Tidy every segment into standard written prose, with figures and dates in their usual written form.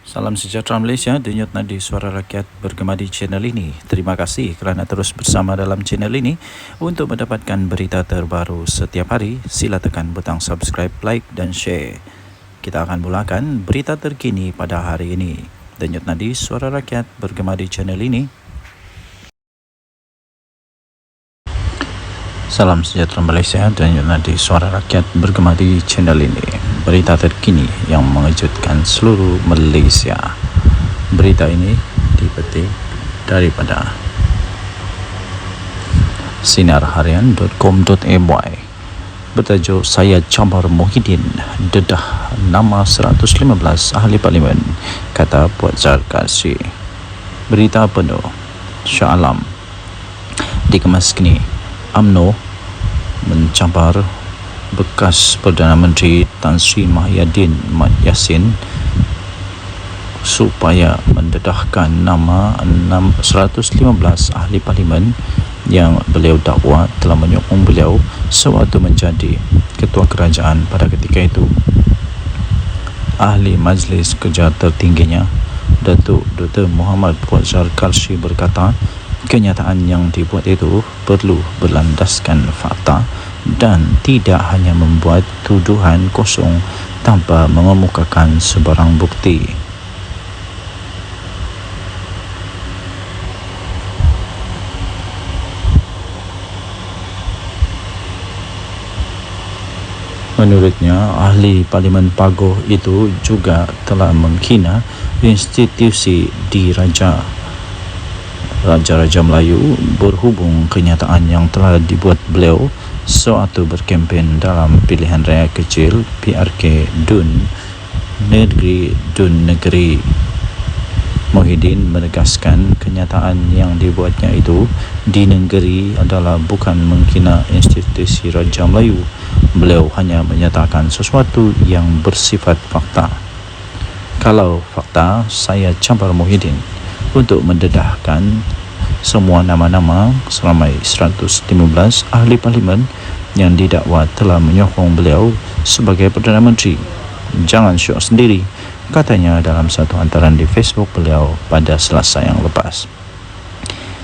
Salam sejahtera Malaysia, denyut nadi suara rakyat bergema di channel ini. Terima kasih kerana terus bersama dalam channel ini. Untuk mendapatkan berita terbaru setiap hari, sila tekan butang subscribe, like dan share. Kita akan mulakan berita terkini pada hari ini. Denyut nadi suara rakyat bergema di channel ini. Salam sejahtera Malaysia, denyut nadi suara rakyat bergema di channel ini. Berita terkini yang mengejutkan seluruh Malaysia. Berita ini dipetik daripada sinarharian.com.my bertajuk Saya Cabar Muhyiddin dedah nama 115 ahli parlimen, kata Puan Zarkasi. Berita penuh Shah Alam dikemas kini. UMNO mencabar bekas Perdana Menteri Tan Sri Muhyiddin Mat Yassin supaya mendedahkan nama 115 ahli parlimen yang beliau dakwa telah menyokong beliau sewaktu menjadi ketua kerajaan pada ketika itu. Ahli Majlis Kerja tertingginya, Datuk Dr. Muhammad Puan Zarkasi berkata, kenyataan yang dibuat itu perlu berlandaskan fakta dan tidak hanya membuat tuduhan kosong tanpa mengemukakan sebarang bukti. Menurutnya, ahli Parlimen Pagoh itu juga telah menghina institusi diraja Raja-Raja Melayu berhubung kenyataan yang telah dibuat beliau sewaktu berkempen dalam pilihan raya kecil PRK Dun Negeri. Muhyiddin menegaskan kenyataan yang dibuatnya itu di negeri adalah bukan menghina institusi Raja Melayu. Beliau hanya menyatakan sesuatu yang bersifat fakta. Kalau fakta, saya cabar Muhyiddin untuk mendedahkan semua nama-nama seramai 115 ahli parlimen yang didakwa telah menyokong beliau sebagai Perdana Menteri. Jangan syok sendiri, katanya dalam satu hantaran di Facebook beliau pada Selasa yang lepas.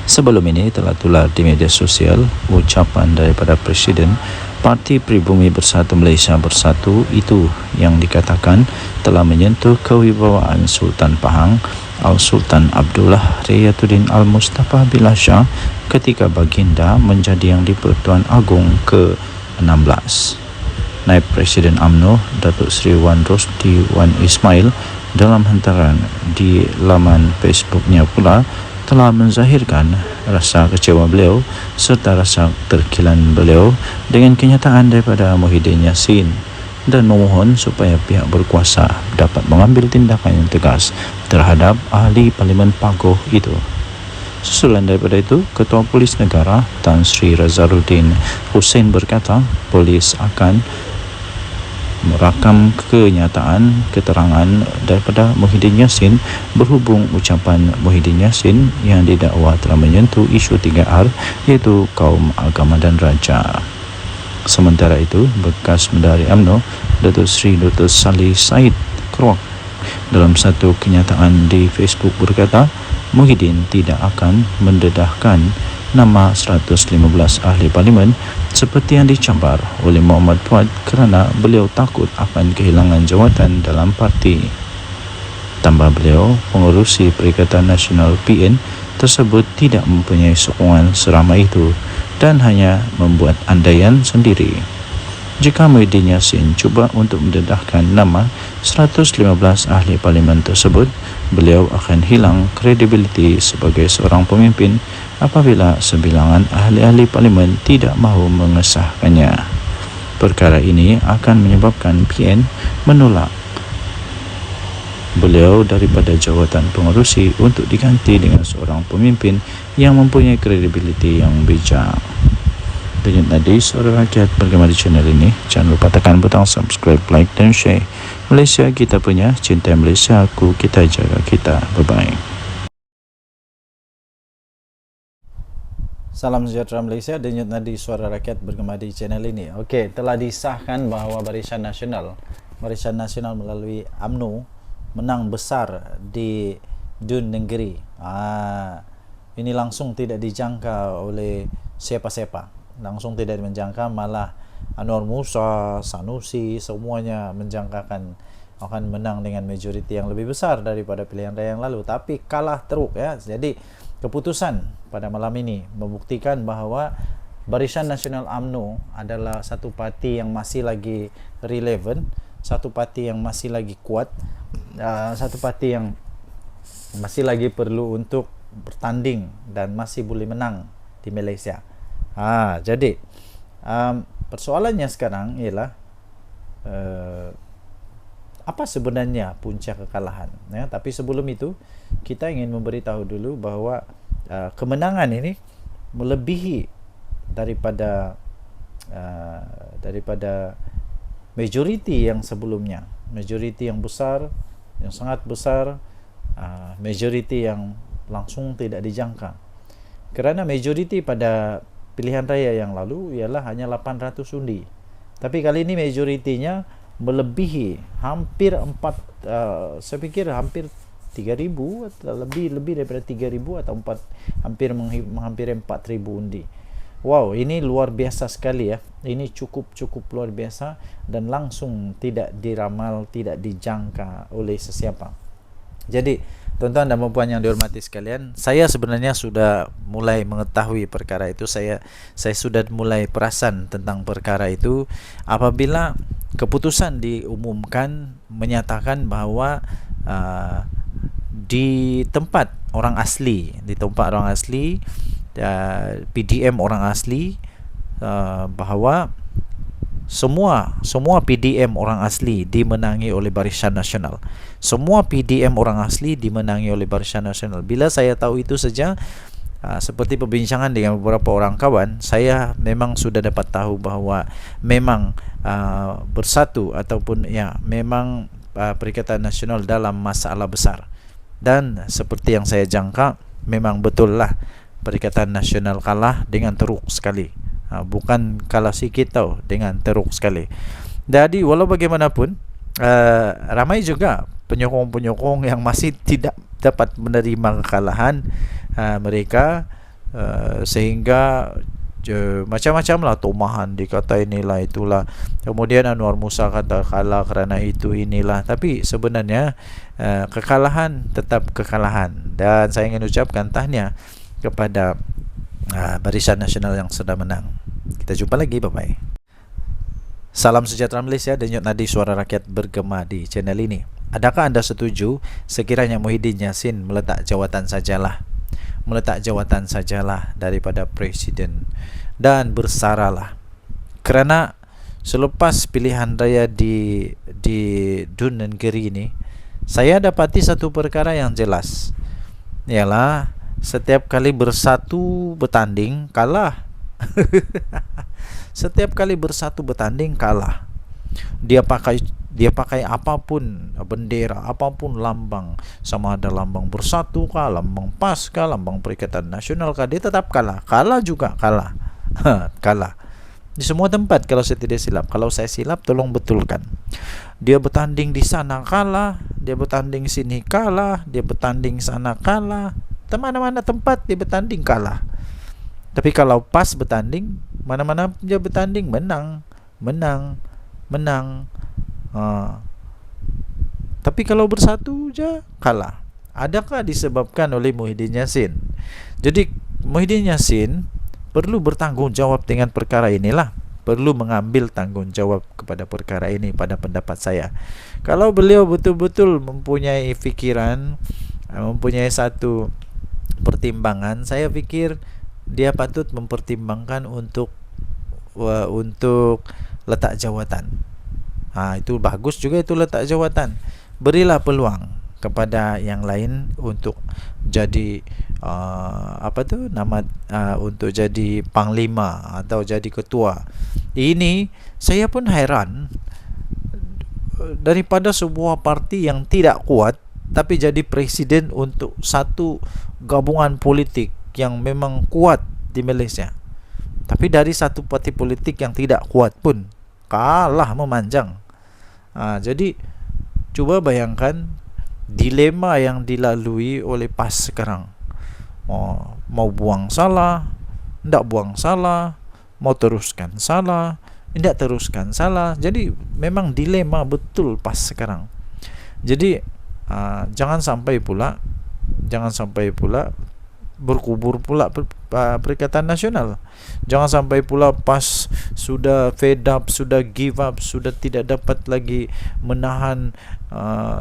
Sebelum ini telah tular di media sosial ucapan daripada Presiden Parti Pribumi Bersatu Malaysia Bersatu itu yang dikatakan telah menyentuh kewibawaan Sultan Pahang Al-Sultan Abdullah Riyatuddin Al-Mustafa Billah Shah ketika baginda menjadi Yang di-Pertuan Agong ke-16. Naib Presiden UMNO Datuk Seri Wan Rosdi Wan Ismail dalam hantaran di laman Facebooknya pula telah menzahirkan rasa kecewa beliau serta rasa terkilan beliau dengan kenyataan daripada Muhyiddin Yassin dan memohon supaya pihak berkuasa dapat mengambil tindakan yang tegas terhadap ahli Parlimen Pagoh itu. Susulan daripada itu, Ketua Polis Negara Tan Sri Razaruddin Hussein berkata polis akan merakam kenyataan keterangan daripada Muhyiddin Yassin berhubung ucapan Muhyiddin Yassin yang didakwa telah menyentuh isu 3R iaitu kaum, agama dan raja. Sementara itu, bekas Menteri UMNO Datuk Seri Dr. Salih Said Kroak dalam satu kenyataan di Facebook berkata Muhyiddin tidak akan mendedahkan nama 115 ahli parlimen seperti yang dicabar oleh Muhammad Puan kerana beliau takut akan kehilangan jawatan dalam parti. Tambah beliau, pengerusi Perikatan Nasional PN tersebut tidak mempunyai sokongan seramai itu dan hanya membuat andaian sendiri. Jika Muhyiddin Yassin cuba untuk mendedahkan nama 115 ahli parlimen tersebut, beliau akan hilang kredibiliti sebagai seorang pemimpin apabila sebilangan ahli-ahli parlimen tidak mahu mengesahkannya. Perkara ini akan menyebabkan PN menolak beliau daripada jawatan pengerusi untuk diganti dengan seorang pemimpin yang mempunyai kredibiliti yang bijak. Denyut nadi suara rakyat bergema di channel ini. Jangan lupa tekan butang subscribe, like dan share. Malaysia kita punya, cinta Malaysia aku, kita jaga kita. Bye-bye. Salam sejahtera Malaysia, denyut nadi suara rakyat bergema di channel ini. Okey, telah disahkan bahawa Barisan Nasional melalui UMNO menang besar di Dun Negeri. Ini langsung tidak dijangka oleh siapa-siapa, langsung tidak menjangka, malah Anwar Musa, Sanusi, semuanya menjangkakan akan menang dengan majoriti yang lebih besar daripada pilihan raya yang lalu, tapi kalah teruk ya. Jadi keputusan pada malam ini membuktikan bahawa Barisan Nasional UMNO adalah satu parti yang masih lagi relevan, satu parti yang masih lagi kuat, satu parti yang masih lagi perlu untuk bertanding dan masih boleh menang di Malaysia. Jadi persoalannya sekarang ialah apa sebenarnya punca kekalahan ya? Tapi sebelum itu kita ingin memberitahu dulu bahawa kemenangan ini melebihi daripada majoriti yang sebelumnya, majoriti yang besar, yang sangat besar, majoriti yang langsung tidak dijangka. Kerana majoriti pada pilihan raya yang lalu ialah hanya 800 undi, tapi kali ini majoritinya melebihi hampir saya pikir hampir 3,000 atau lebih daripada 3,000 atau hampir 4,000 undi. Wow, ini luar biasa sekali ya. Ini cukup luar biasa dan langsung tidak diramal, tidak dijangka oleh sesiapa. Jadi tuan-tuan dan puan yang dihormati sekalian, saya sebenarnya sudah mulai mengetahui perkara itu. Saya sudah mulai perasan tentang perkara itu apabila keputusan diumumkan menyatakan bahawa di tempat orang asli, PDM orang asli, bahawa semua PDM orang asli dimenangi oleh Barisan Nasional. Semua PDM orang asli dimenangi oleh Barisan Nasional. Bila saya tahu itu saja, seperti perbincangan dengan beberapa orang kawan, saya memang sudah dapat tahu bahawa memang bersatu ataupun memang Perikatan Nasional dalam masalah besar. Dan seperti yang saya jangka, memang betul lah Perikatan Nasional kalah dengan teruk sekali. Bukan kalah sikit tau, dengan teruk sekali. Jadi walau bagaimanapun, ramai juga penyokong-penyokong yang masih tidak dapat menerima kekalahan mereka, sehingga macam-macam lah tomahan, dikata inilah itulah, kemudian Anwar Musa kata kalah kerana itu inilah. Tapi sebenarnya kekalahan tetap kekalahan, dan saya ingin ucapkan tahniah kepada Barisan Nasional yang sudah menang. Kita jumpa lagi, bye-bye. Salam sejahtera Malaysia, denyut nadi suara rakyat bergema di channel ini. Adakah anda setuju sekiranya Muhyiddin Yassin meletak jawatan sajalah daripada Presiden dan bersaralah? Kerana selepas pilihan raya di Dun Negeri ini, saya dapati satu perkara yang jelas, ialah setiap kali bersatu bertanding kalah. Setiap kali bersatu bertanding kalah. Dia pakai apapun bendera, apapun lambang, sama ada lambang Bersatu kah, lambang PAS kah, lambang Perikatan Nasional kah, dia tetap kalah. Kalah juga kalah. Kalah di semua tempat kalau saya tidak silap. Kalau saya silap tolong betulkan. Dia bertanding di sana kalah, dia bertanding sini kalah, dia bertanding sana kalah. Mana-mana tempat dia bertanding kalah. Tapi kalau PAS bertanding, mana-mana dia bertanding menang. Tapi kalau Bersatu je kalah. Adakah disebabkan oleh Muhyiddin Yassin? Jadi Muhyiddin Yassin perlu bertanggungjawab dengan perkara inilah. Perlu mengambil tanggungjawab kepada perkara ini pada pendapat saya. Kalau beliau betul-betul mempunyai fikiran, mempunyai satu pertimbangan, saya fikir dia patut mempertimbangkan untuk letak jawatan. Itu bagus juga, itu letak jawatan. Berilah peluang kepada yang lain untuk jadi untuk jadi panglima atau jadi ketua. Ini saya pun heran, daripada sebuah parti yang tidak kuat tapi jadi presiden untuk satu gabungan politik yang memang kuat di Malaysia. Tapi dari satu parti politik yang tidak kuat pun kalah memanjang. Jadi cuba bayangkan dilema yang dilalui oleh PAS sekarang. Mau buang salah, tidak buang salah, mau teruskan salah, tidak teruskan salah. Jadi memang dilema betul PAS sekarang. Jadi jangan sampai pula berkubur pula Perikatan Nasional. Jangan sampai pula PAS sudah fed up, sudah give up, sudah tidak dapat lagi menahan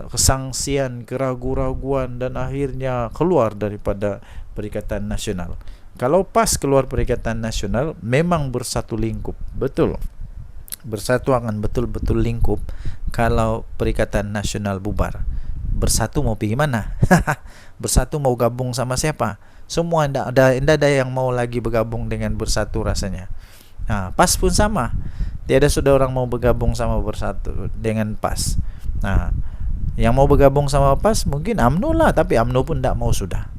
kesangsian, keraguan-raguan, dan akhirnya keluar daripada Perikatan Nasional. Kalau PAS keluar Perikatan Nasional, memang bersatu lingkup, betul. Bersatu akan betul-betul lingkup. Kalau Perikatan Nasional bubar, bersatu mau pergi mana? Bersatu mau gabung sama siapa? Semua tidak ada yang mau lagi bergabung dengan bersatu rasanya. PAS pun sama. Tiada sudah orang mau bergabung sama bersatu dengan PAS. Yang mau bergabung sama PAS mungkin UMNO lah, tapi UMNO pun tidak mau sudah.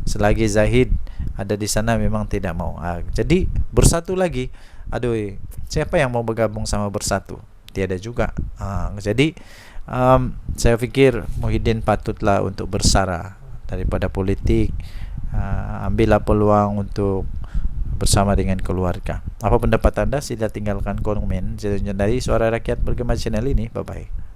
Selagi Zahid ada di sana memang tidak mau. Jadi bersatu lagi. Aduh, siapa yang mau bergabung sama bersatu? Tiada juga. Jadi saya pikir Muhyiddin patutlah untuk bersara daripada politik. Ambillah peluang untuk bersama dengan keluarga. Apa pendapat anda? Sila tinggalkan komen. Dari Suara Rakyat Bergema channel ini. Bye bye.